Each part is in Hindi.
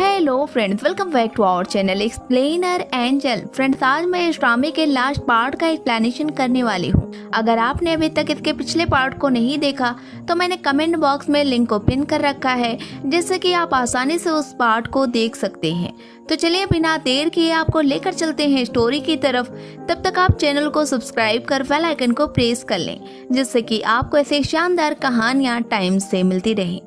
Hello friends, welcome back to our channel explainer angel. Friends, आज मैं इस ड्रामे के लास्ट पार्ट का एक्सप्लेनेशन करने वाली हूँ। अगर आपने अभी तक इसके पिछले पार्ट को नहीं देखा तो मैंने कमेंट बॉक्स में लिंक को पिन कर रखा है, जिससे कि आप आसानी से उस पार्ट को देख सकते हैं। तो चलिए बिना देर किए आपको लेकर चलते हैं स्टोरी की तरफ। तब तक आप चैनल को सब्सक्राइब कर बेल आइकन को प्रेस कर लें, जिससे कि आपको ऐसे शानदार कहानियाँ टाइम से मिलती रहें।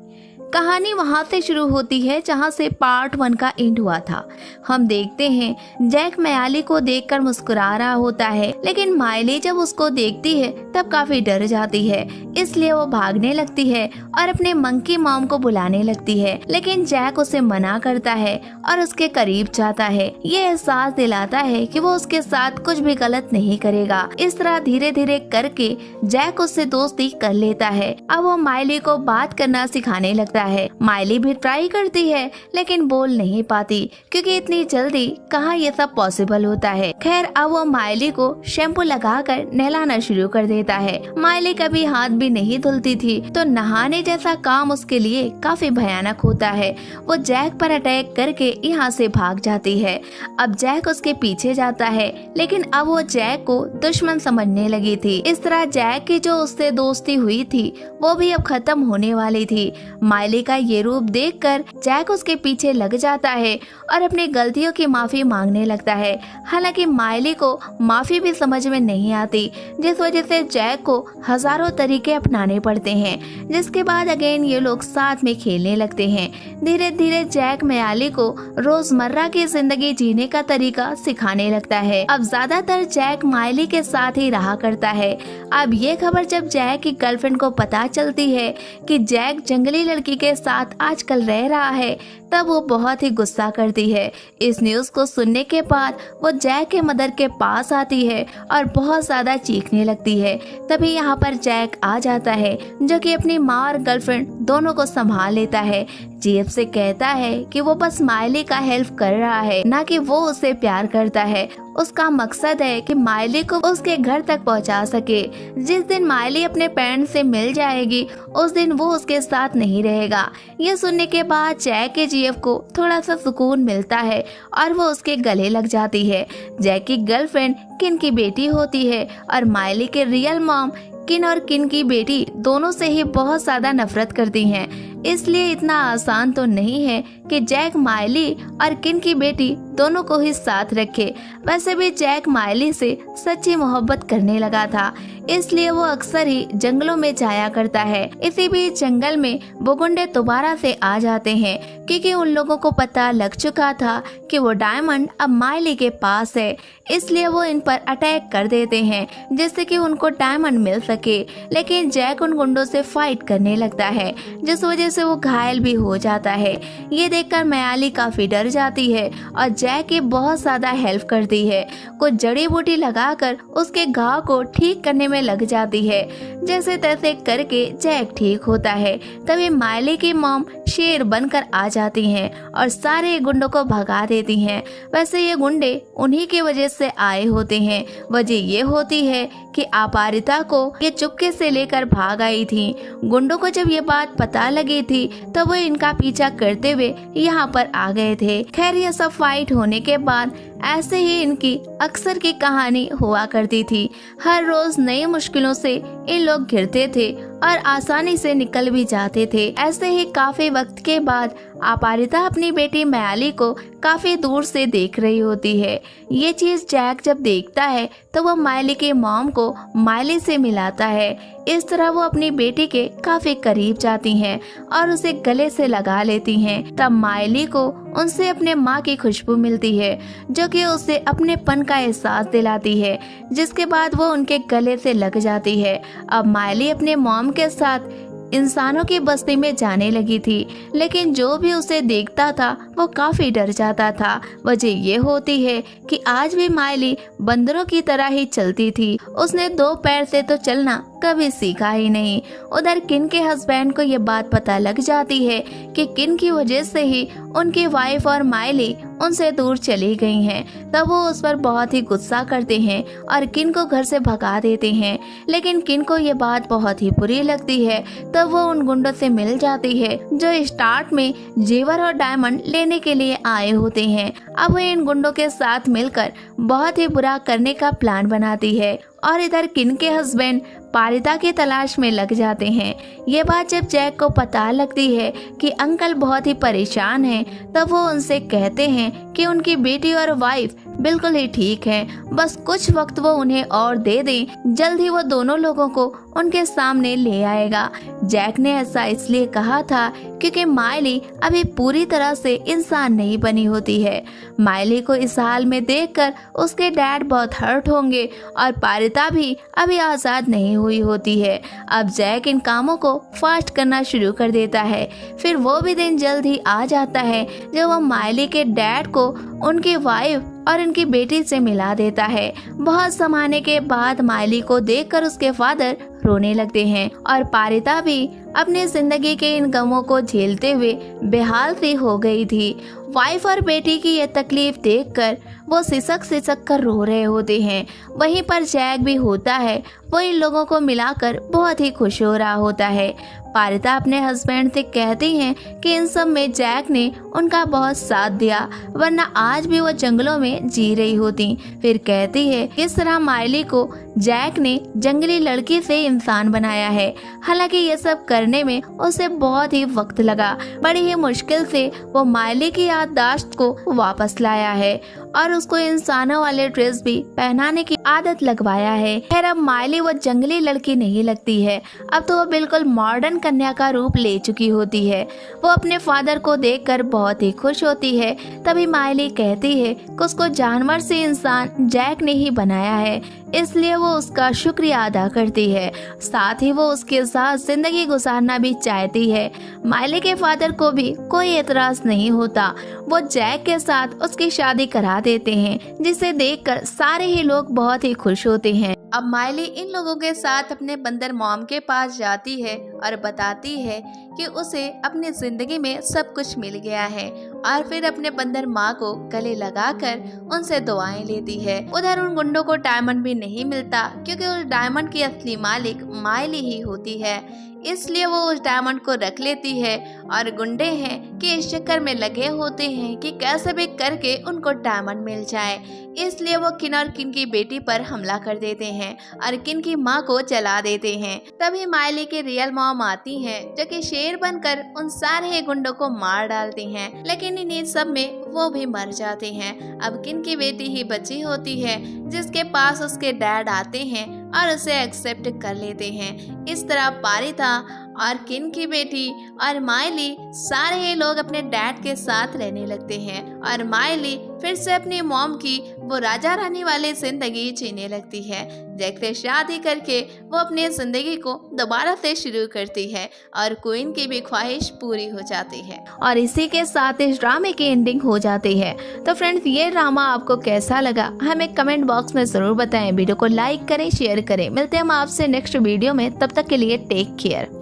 कहानी वहां से शुरू होती है जहां से पार्ट 1 का एंड हुआ था। हम देखते हैं जैक मायली को देखकर मुस्कुरा रहा होता है, लेकिन मायली जब उसको देखती है तब काफी डर जाती है, इसलिए वो भागने लगती है और अपने मंकी मॉम को बुलाने लगती है। लेकिन जैक उसे मना करता है और उसके करीब जाता है। ये एहसास दिलाता है कि वो उसके साथ कुछ भी गलत नहीं करेगा। इस तरह धीरे धीरे करके जैक उससे दोस्ती कर लेता है। अब वो मायली को बात करना सिखाने लगता है। मायली भी ट्राई करती है लेकिन बोल नहीं पाती, क्योंकि इतनी जल्दी कहाँ ये सब पॉसिबल होता है। खैर, अब वो मायली को शैम्पू लगाकर नहलाना शुरू कर देता है। मायली कभी हाथ भी नहीं धुलती थी, तो नहाने जैसा काम उसके लिए काफी भयानक होता है। वो जैक पर अटैक करके यहाँ से भाग जाती है। अब जैक उसके पीछे जाता है, लेकिन अब वो जैक को दुश्मन समझने लगी थी। इस तरह जैक की जो उससे दोस्ती हुई थी वो भी अब खत्म होने वाली थी। मायली का ये रूप देखकर जैक उसके पीछे लग जाता है और अपनी गलतियों की माफी मांगने लगता है। हालांकि मायली को माफी भी समझ में नहीं आती, जिस वजह से जैक को हजारों तरीके अपनाने पड़ते हैं। जिसके बाद अगेन ये लोग साथ में खेलने लगते हैं। धीरे धीरे जैक मायली को रोजमर्रा की जिंदगी जीने का तरीका सिखाने लगता है। अब ज्यादातर जैक मायली के साथ ही रहा करता है। अब ये खबर जब जैक की गर्लफ्रेंड को पता चलती है कि जैक जंगली लड़की के साथ आजकल रह रहा है, तब वो बहुत ही गुस्सा करती है। इस न्यूज को सुनने के बाद वो जैक के मदर के पास आती है और बहुत ज्यादा चीखने लगती है। तभी यहाँ पर जैक आ जाता है, जो कि अपनी माँ और गर्लफ्रेंड दोनों को संभाल लेता है। जेफ से कहता है कि वो बस मायली का हेल्प कर रहा है, ना कि वो उससे प्यार करता है। उसका मकसद है कि मायली को उसके घर तक पहुंचा सके। जिस दिन मायली अपने पेरेंट्स से मिल जाएगी उस दिन वो उसके साथ नहीं रहेगा। ये सुनने के बाद जैक के जीएफ को थोड़ा सा सुकून मिलता है और वो उसके गले लग जाती है। जैक की गर्लफ्रेंड किन की बेटी होती है और मायली के रियल मॉम किन और किन की बेटी दोनों से ही बहुत ज्यादा नफरत करती हैं। इसलिए इतना आसान तो नहीं है कि जैक मायली और किन की बेटी दोनों को ही साथ रखे। वैसे भी जैक मायली से सच्ची मोहब्बत करने लगा था, इसलिए वो अक्सर ही जंगलों में जाया करता है। इसी बीच जंगल में वो गुंडे दोबारा से आ जाते हैं, क्योंकि उन लोगों को पता लग चुका था कि वो डायमंड अब मायली के पास है। इसलिए वो इन पर अटैक कर देते हैं, जिससे कि उनको डायमंड मिल सके। लेकिन जैक उन गुंडों से फाइट करने लगता है, जिस वजह से वो घायल भी हो जाता है। ये देखकर मायली काफी डर जाती है और जैक की बहुत ज्यादा हेल्प करती है। कुछ जड़ी बूटी लगाकर उसके घाव को ठीक करने में लग जाती है। जैसे तैसे करके जैक ठीक होता है। तभी मायली की मॉम शेर बनकर आ जाती हैं और सारे गुंडों को भगा देती हैं। वैसे ये गुंडे उन्हीं की वजह से आए होते हैं। वजह ये होती है कि अपारिता को ये चुपके से लेकर भाग आई थी। गुंडों को जब ये बात पता लगी थी तो वो इनका पीछा करते हुए यहाँ पर आ गए थे। खैर, ये सब फाइट होने के बाद ऐसे ही इनकी अक्सर की कहानी हुआ करती थी। हर रोज नई मुश्किलों से इन लोग घिरते थे और आसानी से निकल भी जाते थे। ऐसे ही काफी वक्त के बाद अपारिता अपनी बेटी मायली को काफी दूर से देख रही होती है। ये चीज जैक जब देखता है तो वो मायली के मॉम को मायली से मिलाता है। इस तरह वो अपनी बेटी के काफी करीब जाती हैं और उसे गले से लगा लेती हैं। तब मायली को उनसे अपने माँ की खुशबू मिलती है, जो कि उसे अपनेपन का एहसास दिलाती है। जिसके बाद वो उनके गले से लग जाती है। अब मायली अपने मॉम के साथ इंसानों की बस्ती में जाने लगी थी, लेकिन जो भी उसे देखता था वो काफी डर जाता था। वजह ये होती है कि आज भी मायली बंदरों की तरह ही चलती थी। उसने 2 पैर से तो चलना कभी सीखा ही नहीं। उधर किन के हस्बैंड को ये बात पता लग जाती है कि किन की वजह से ही उनकी वाइफ और माइली उनसे दूर चली गई हैं। तब वो उस पर बहुत ही गुस्सा करते हैं और किन को घर से भगा देते हैं। लेकिन किन को ये बात बहुत ही बुरी लगती है। तब वो उन गुंडों से मिल जाती है जो स्टार्ट में जेवर और डायमंड लेने के लिए आए होते हैं। अब वो इन गुंडों के साथ मिलकर बहुत ही बुरा करने का प्लान बनाती है और इधर किन के हस्बैंड पारिता की तलाश में लग जाते हैं। ये बात जब जैक को पता लगती है कि अंकल बहुत ही परेशान हैं, तब वो उनसे कहते हैं कि उनकी बेटी और वाइफ बिल्कुल ही ठीक हैं, बस कुछ वक्त वो उन्हें और दे दें, जल्द ही वो दोनों लोगों को उनके सामने ले आएगा। जैक ने ऐसा इसलिए कहा था क्योंकि माइली अभी पूरी तरह से इंसान नहीं बनी होती है। माइली को इस हाल में देखकर उसके डैड बहुत हर्ट होंगे और पारिता भी अभी आज़ाद नहीं हुई होती है। अब जैक इन कामों को फास्ट करना शुरू कर देता है। फिर वो भी दिन जल्द ही आ जाता है जब वो माइली के डैड को उनकी वाइफ और उनकी बेटी से मिला देता है। बहुत समाने के बाद माइली को देखकर उसके फादर रोने लगते हैं और पारिता भी अपनी जिंदगी के इन गमों को झेलते हुए बेहाल सी हो गई थी। वाइफ और बेटी की ये तकलीफ देखकर वो सिसक सिसक कर रो रहे होते हैं। वहीं पर जैक भी होता है, वो इन लोगों को मिलाकर बहुत ही खुश हो रहा होता है। पारिता अपने हस्बैंड से कहती हैं कि इन सब में जैक ने उनका बहुत साथ दिया, वरना आज भी वो जंगलों में जी रही होती। फिर कहती है किस तरह माइली को जैक ने जंगली लड़की से इंसान बनाया है। हालांकि ये सब करने में उसे बहुत ही वक्त लगा। बड़ी ही मुश्किल से वो माइली की याददाश्त को वापस लाया है और उसको इंसानों वाले ड्रेस भी पहनाने की आदत लगवाया है। खैर अब माइली वो जंगली लड़की नहीं लगती है, अब तो वो बिल्कुल मॉडर्न कन्या का रूप ले चुकी होती है। वो अपने फादर को देखकर बहुत ही खुश होती है। तभी माइली कहती है कि उसको जानवर से इंसान जैक ने ही बनाया है, इसलिए वो उसका शुक्रिया अदा करती है। साथ ही वो उसके साथ जिंदगी गुजारना भी चाहती है। माइली के फादर को भी कोई एतराज नहीं होता। वो जैक के साथ उसकी शादी करा देते हैं, जिसे देखकर सारे ही लोग बहुत ही खुश होते हैं। अब माइली इन लोगों के साथ अपने बंदर मॉम के पास जाती है और बताती है कि उसे अपनी जिंदगी में सब कुछ मिल गया है और फिर अपने बंदर माँ को गले लगाकर उनसे दुआएं लेती है। उधर उन गुंडों को डायमंड भी नहीं मिलता क्योंकि उस डायमंड की असली मालिक माइली ही होती है, इसलिए वो उस डायमंड को रख लेती है और गुंडे हैं कि इस चक्कर में लगे होते हैं कि कैसे भी करके उनको डायमंड मिल जाए। इसलिए वो किन और किन की बेटी पर हमला कर देते हैं और किन की माँ को जला देते हैं। तभी माइली की रियल मॉम आती हैं जो कि शेर बनकर उन सारे गुंडों को मार डालती हैं, लेकिन इन्हीं सब में वो भी मर जाते हैं। अब किन की बेटी ही बची होती है जिसके पास उसके डैड आते हैं और उसे एक्सेप्ट कर लेते हैं। इस तरह पारिता और किन की बेटी और माइली सारे ही लोग अपने डैड के साथ रहने लगते हैं और माइली फिर से अपनी मॉम की वो राजा रानी वाली जिंदगी जीने लगती है। जैक से शादी करके वो अपनी जिंदगी को दोबारा से शुरू करती है और क्वीन की भी ख्वाहिश पूरी हो जाती है और इसी के साथ इस ड्रामे की एंडिंग हो जाती है। तो फ्रेंड्स, ये ड्रामा आपको कैसा लगा हमें कमेंट बॉक्स में जरूर बताएं। वीडियो को लाइक करें, शेयर करें। मिलते हैं हम आपसे नेक्स्ट वीडियो में, तब तक के लिए टेक केयर।